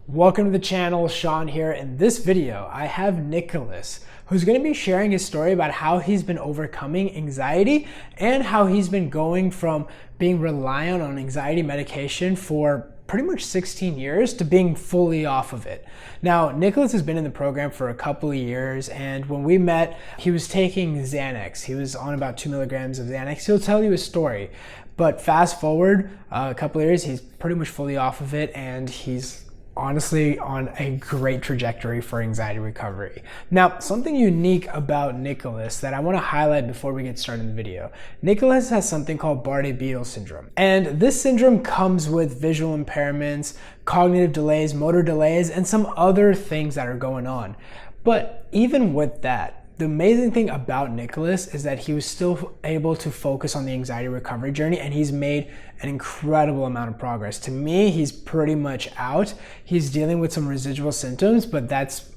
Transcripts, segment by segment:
Welcome to the channel, Shaan here. In this video, I have Nicholas, who's going to be sharing his story about how he's been overcoming anxiety and how he's been going from being reliant on anxiety medication for pretty much 16 years to being fully off of it. Now, Nicholas has been in the program for a couple of years, and when we met, he was taking Xanax. He was on about 2 milligrams of Xanax. He'll tell you his story. But fast forward a couple of years, he's pretty much fully off of it, and he's honestly on a great trajectory for anxiety recovery. Now, something unique about Nicholas that I want to highlight before we get started in the video. Nicholas has something called Bardet-Biedel syndrome. And this syndrome comes with visual impairments, cognitive delays, motor delays, and some other things that are going on. But even with that, the amazing thing about Nicholas is that he was still able to focus on the anxiety recovery journey, and he's made an incredible amount of progress. To me, he's pretty much out. He's dealing with some residual symptoms, but that's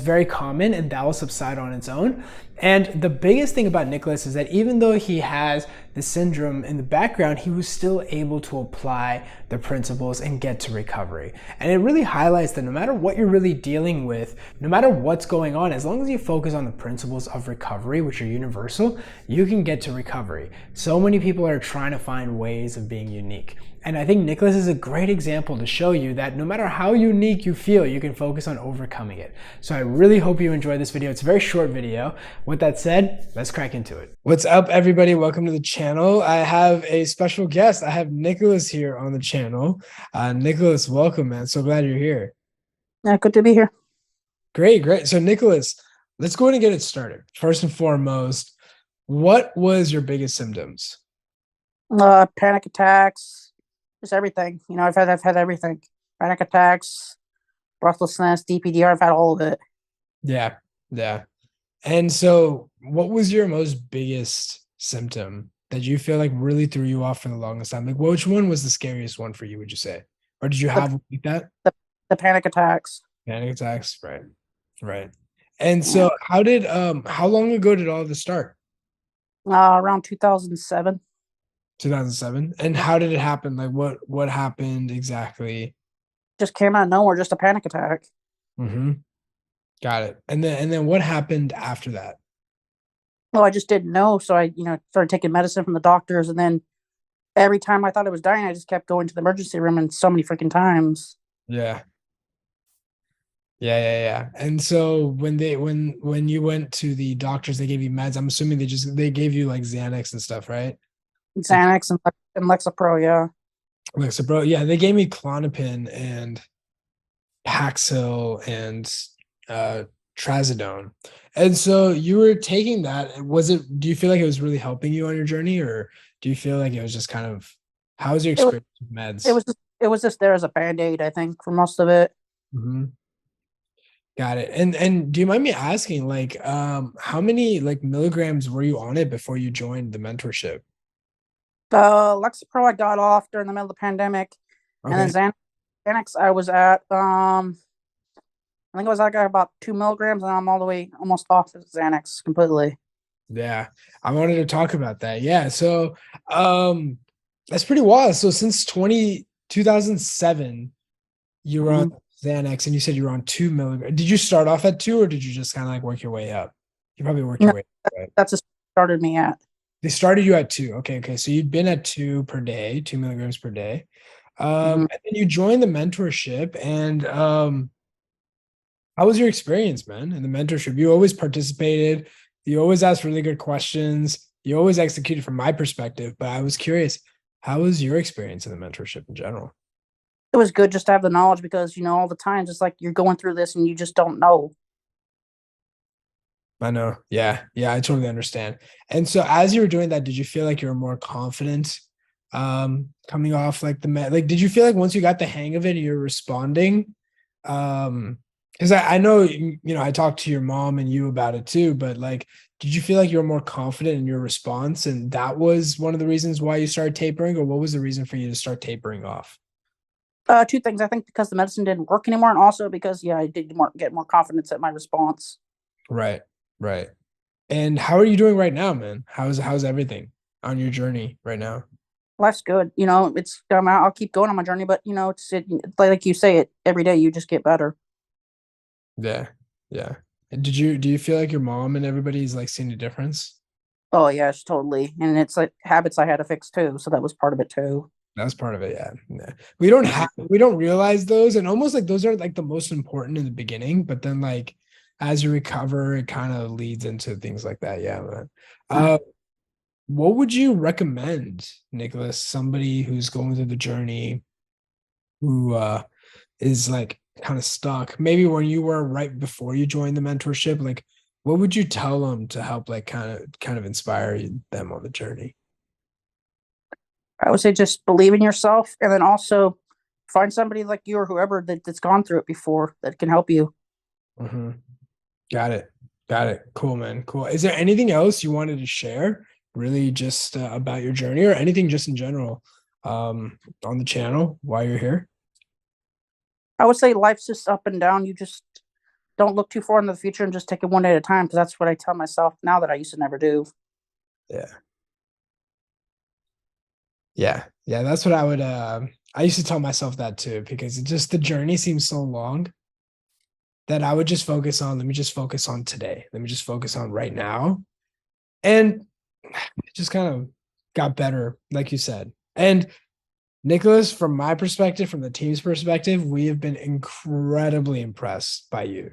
very common and that will subside on its own. And the biggest thing about Nicholas is that even though he has the syndrome in the background, he was still able to apply the principles and get to recovery. And it really highlights that no matter what you're really dealing with, no matter what's going on, as long as you focus on the principles of recovery, which are universal, you can get to recovery. So many people are trying to find ways of being unique. And I think Nicholas is a great example to show you that no matter how unique you feel, you can focus on overcoming it. So I really hope you enjoyed this video. It's a very short video. With that said, let's crack into it. What's up, everybody? Welcome to the channel. I have a special guest. I have Nicholas here on the channel. Nicholas, welcome, man. So glad you're here. Yeah, good to be here. Great. So Nicholas, let's go ahead and get it started. First and foremost, what was your biggest symptoms? Panic attacks, just everything. I've had everything. Panic attacks, breathlessness, DPDR. I've had all of it. Yeah. And so what was your most biggest symptom that you feel like really threw you off for the longest time? Like, which one was the scariest one for you, would you say? Or did you have one like that? The panic attacks. Panic attacks, right. And so how long ago did all this start? Around 2007. 2007. And how did it happen? Like what happened exactly? Just came out of nowhere, just a panic attack. Mm-hmm. Got it. And then what happened after that? Well, I just didn't know, so I, started taking medicine from the doctors, and then every time I thought I was dying, I just kept going to the emergency room, and so many freaking times. Yeah. And so when you went to the doctors, they gave you meds. I'm assuming they gave you like Xanax and stuff, right? Xanax and Lexapro, yeah. Lexapro, yeah. They gave me Klonopin and Paxil and Trazodone. And so you were taking that. Do you feel like it was really helping you on your journey, or do you feel like it was just kind of, how was your experience with meds? It was just there as a Band-Aid, I think, for most of it. Mm-hmm. Got it. And do you mind me asking, like, how many like milligrams were you on it before you joined the mentorship? Lexapro I got off during the middle of the pandemic, Okay. and then Xanax I was at I think it was like about 2 milligrams, and I'm all the way almost off of Xanax completely. Yeah, I wanted to talk about that. Yeah, so that's pretty wild. So since 2007, you were on Xanax, and you said you were on 2 milligrams. Did you start off at 2, or did you just kind of like work your way up? You probably worked your way up, right? That's what started me at. They started you at 2. Okay. So you'd been at 2 per day, 2 milligrams per day. And then you joined the mentorship, and how was your experience, man, in the mentorship? You always participated. You always asked really good questions. You always executed from my perspective, but I was curious, how was your experience in the mentorship in general? It was good just to have the knowledge because, all the times it's like you're going through this and you just don't know. I know. Yeah, I totally understand. And so as you were doing that, did you feel like you were more confident coming off like like, did you feel like once you got the hang of it, you're responding? Because I know, I talked to your mom and you about it too, but like, did you feel like you were more confident in your response, and that was one of the reasons why you started tapering, or what was the reason for you to start tapering off? Two things. I think because the medicine didn't work anymore, and also because, I did get more confidence at my response. Right. And how are you doing right now, man? How's everything on your journey right now? life's good. It's I'll keep going on my journey, but like you say it every day. You just get better. Yeah. Yeah. Do you feel like your mom and everybody's like seeing a difference? Oh yes, totally. And it's like habits I had to fix too, so that was part of it too. That's part of it. Yeah. Yeah. We don't realize those, and almost like those are like the most important in the beginning, but then like as you recover, it kind of leads into things like that. Yeah, man. Mm. What would you recommend, Nicholas, somebody who's going through the journey, who is like kind of stuck, maybe when you were right before you joined the mentorship, like what would you tell them to help like kind of inspire them on the journey? I would say just believe in yourself, and then also find somebody like you or whoever that's gone through it before that can help you. Hmm. Got it. Got it. Cool, man. Cool. Is there anything else you wanted to share, really, just about your journey, or anything just in general, on the channel while you're here? I would say life's just up and down. You just don't look too far into the future and just take it one day at a time, because that's what I tell myself now that I used to never do. Yeah. Yeah. Yeah. That's what I used to tell myself that too, because it just the journey seems so long that I would just focus on, let me just focus on today. Let me just focus on right now. And it just kind of got better, like you said. And Nicholas, from my perspective, from the team's perspective, we have been incredibly impressed by you.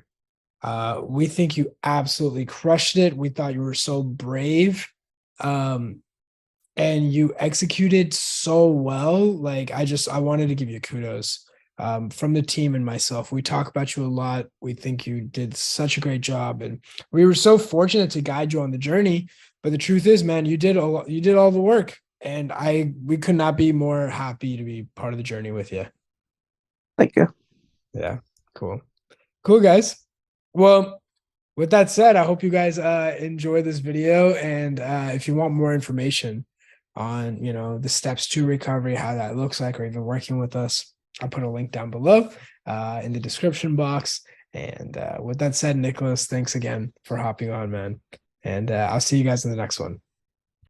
We think you absolutely crushed it. We thought you were so brave. Um, and you executed so well. Like I wanted to give you kudos, from the team and myself. We talk about you a lot. We think you did such a great job, and we were so fortunate to guide you on the journey. But the truth is, man, you did all the work, and we could not be more happy to be part of the journey with you. Thank you. Yeah, cool. Cool, guys. Well, with that said, I hope you guys enjoy this video. And if you want more information on, the steps to recovery, how that looks like, or even working with us, I'll put a link down below in the description box. And with that said, Nicholas, thanks again for hopping on, man. And I'll see you guys in the next one.